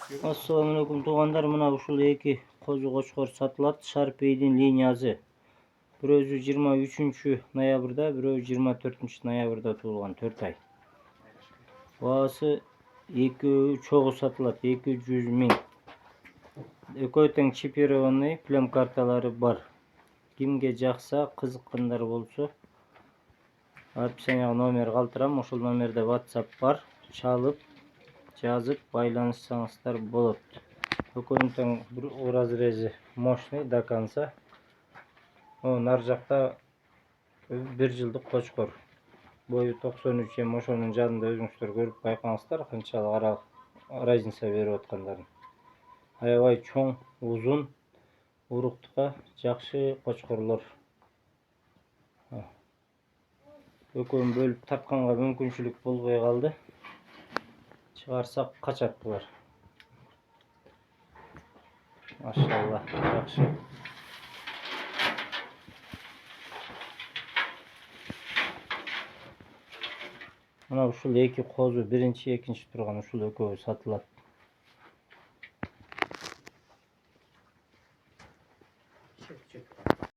Assalamu alaikum tuğanlar, mına uşul eki kozu koçkor satılat. Sharpey'din liniyası. Birözü 23 noyabrda, birözü 24 noyabrda tuğulgan 4 ay. Bağısı 2 çoğu satılat, 200 ming. Ököteң чипированный плем kartalары бар. Kimge жақса, қызыққандар болса, описанияға номер калтырам, ошол номерде WhatsApp бар. Чалып, жазып, байланышсаңыздар болот. Өкөнүн в разрезе мощный до конца. Нар жакта 1 жылдык кочкор. Бою 93 эми ошонун жанында өзүңүздөр көрүп байкаңыздар канчалык разница берип аткандарын. Аябай чоң, узун, уруктукка жакшы кочкорлор. Экөөнүн бөлүп тартканга мүмкүнчүлүк болбой калды. Чыгарсак качат булар. Машалла, жакшы. Мына ушул эки козу, биринчи, экинчи турган ушул экөөбү сатылат.